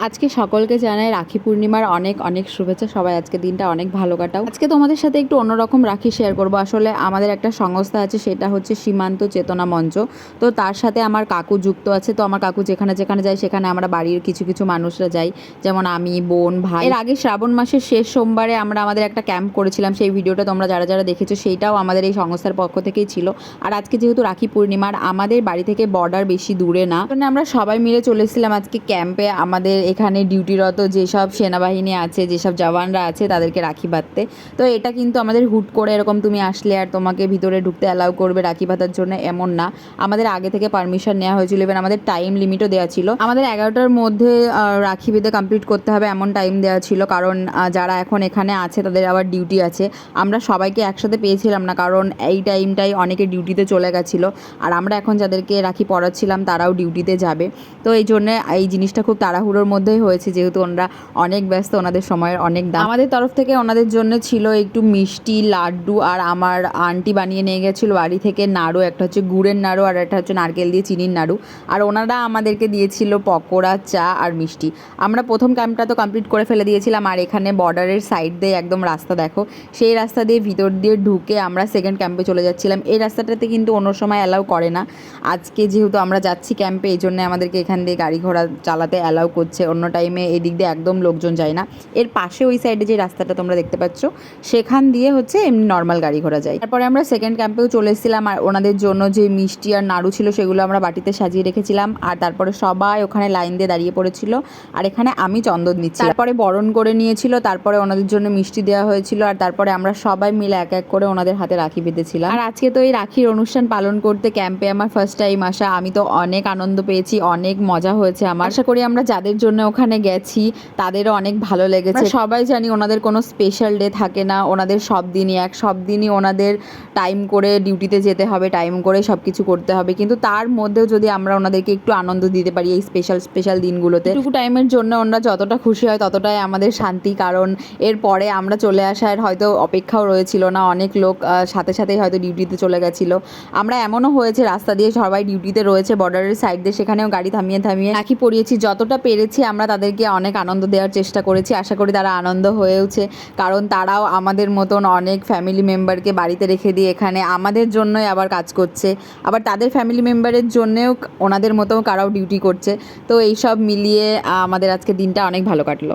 আজকে সকলকে জানাই রাখি পূর্ণিমার অনেক অনেক শুভেচ্ছা। সবাই আজকে দিনটা অনেক ভালো কাটাও। আজকে তোমাদের সাথে একটু অন্যরকম রাখি শেয়ার করব। আসলে আমাদের একটা সংস্থা আছে, সেটা হচ্ছে সীমান্ত চেতনা মঞ্চ। তো তার সাথে আমার কাকু যুক্ত আছে। তো আমার কাকু যেখানে যেখানে যায় সেখানে আমরা বাড়ির কিছু কিছু মানুষরা যাই, যেমন আমি, বোন, ভাই। এর আগে শ্রাবণ মাসের শেষ সোমবারে আমরা আমাদের একটা ক্যাম্প করেছিলাম। সেই ভিডিওটা তোমরা যারা যারা দেখেছো সেইটাও আমাদের এই সংস্থার পক্ষ থেকেই ছিল। আর আজকে যেহেতু রাখি পূর্ণিমার, আমাদের বাড়ি থেকে বর্ডার বেশি দূরে না, আমরা সবাই মিলে চলে এসেছিলাম আজকে ক্যাম্পে। আমাদের এখানে ডিউটিরত যেসব সেনাবাহিনী আছে, যেসব জওয়ানরা আছে, তাদেরকে রাখি বাঁধতে। তো এটা কিন্তু আমাদের হুট করে এরকম তুমি আসলে আর তোমাকে ভিতরে ঢুকতে অ্যালাউ করবে রাখি বাঁধার জন্য এমন না। আমাদের আগে থেকে পারমিশন নেওয়া হয়েছিল, ইভেন আমাদের টাইম লিমিটও দেওয়া ছিল। আমাদের 11টার মধ্যে রাখি বেঁধে কমপ্লিট করতে হবে এমন টাইম দেওয়া ছিল, কারণ যারা এখন এখানে আছে তাদের আবার ডিউটি আছে। আমরা সবাইকে একসাথে পেয়েছিলাম না, কারণ এই টাইমটাই অনেকে ডিউটিতে চলে গেছিলো। আর আমরা এখন যাদেরকে রাখি পরাচ্ছিলাম তারাও ডিউটিতে যাবে। তো এই জন্য এই জিনিসটা খুব তাড়াহুড়োর মধ্যেই হয়েছে, যেহেতু ওনারা অনেক ব্যস্ত, ওনাদের সময়ের অনেক দাম। আমাদের তরফ থেকে ওনাদের জন্য ছিল একটু মিষ্টি, লাড্ডু, আর আমার আন্টি বানিয়ে নিয়ে গেছিলো বাড়ি থেকে নাড়ু। একটা হচ্ছে গুড়ের নাড়ু আর একটা হচ্ছে নারকেল দিয়ে চিনির নাড়ু। আর ওনারা আমাদেরকে দিয়েছিল পকোড়া, চা আর মিষ্টি। আমরা প্রথম ক্যাম্পটা তো কমপ্লিট করে ফেলে দিয়েছিলাম। আর এখানে বর্ডারের সাইড দিয়ে একদম রাস্তা দেখো, সেই রাস্তা দিয়ে ভিতর দিয়ে ঢুকে আমরা সেকেন্ড ক্যাম্পে চলে যাচ্ছিলাম। এই রাস্তাটাতে কিন্তু অন্য সময় অ্যালাউ করে না। আজকে যেহেতু আমরা যাচ্ছি ক্যাম্পে, এই জন্য আমাদেরকে এখান দিয়ে গাড়ি ঘোড়া চালাতে অ্যালাউ করছে। অন্য টাইমে এদিক দিয়ে একদম লোকজন যায় না। এর পাশে ওই সাইডে যে রাস্তাটা তোমরা দেখতে পাচ্ছ, সেখান দিয়ে হচ্ছে এমনি নর্মাল গাড়ি ঘোড়া যায়। তারপরে আমরা সেকেন্ড ক্যাম্পেও চলে এসেছিলাম। আর ওনাদের জন্য যে মিষ্টি আর নাড়ু ছিল সেগুলো আমরা বাটিতে সাজিয়ে রেখেছিলাম। আর তারপরে সবাই ওখানে লাইন দিয়ে দাঁড়িয়ে পড়েছিল। আর এখানে আমি চন্দন দিচ্ছি, তারপরে বরণ করে নিয়েছিল, তারপরে ওনাদের জন্য মিষ্টি দেওয়া হয়েছিল। আর তারপরে আমরা সবাই মিলে এক এক করে ওনাদের হাতে রাখি বেঁধেছিলাম। আর আজকে তো এই রাখির অনুষ্ঠান পালন করতে ক্যাম্পে আমার ফার্স্ট টাইম আসা। আমি তো অনেক আনন্দ পেয়েছি, অনেক মজা হয়েছে আমার। আশা করি আমরা যাদের জন্য ওখানে গেছি তাদেরও অনেক ভালো লেগেছে। সবাই জানি ওনাদের কোনো স্পেশাল ডে থাকে না, ওনাদের সব দিনই সব দিনই ওনাদের টাইম করে ডিউটিতে যেতে হবে, টাইম করে সব কিছু করতে হবে। কিন্তু তার মধ্যেও যদি আমরা ওনাদেরকে একটু আনন্দ দিতে পারি এই স্পেশাল দিনগুলোতে, একটু টাইমের জন্য ওনারা যতটা খুশি হয় ততটাই আমাদের শান্তি। কারণ এরপরে আমরা চলে আসার হয়তো অপেক্ষাও রয়েছিল না, অনেক লোক সাথে সাথেই হয়তো ডিউটিতে চলে গেছিলো। আমরা এমনও হয়েছে রাস্তা দিয়ে সবাই ডিউটিতে রয়েছে বর্ডারের সাইড দিয়ে, সেখানেও গাড়ি থামিয়ে থামিয়ে রাখি পরিয়েছি। যতটা পেরেছি আমরা তাদেরকে অনেক আনন্দ দেওয়ার চেষ্টা করেছি। আশা করি তারা আনন্দ হয়েওছে, কারণ তারাও আমাদের মতন অনেক ফ্যামিলি মেম্বারকে বাড়িতে রেখে দিয়ে এখানে আমাদের জন্যই আবার কাজ করছে। আবার তাদের ফ্যামিলি মেম্বারের জন্যেও ওনাদের মতো কারাও ডিউটি করছে। তো এইসব মিলিয়ে আমাদের আজকে দিনটা অনেক ভালো কাটলো।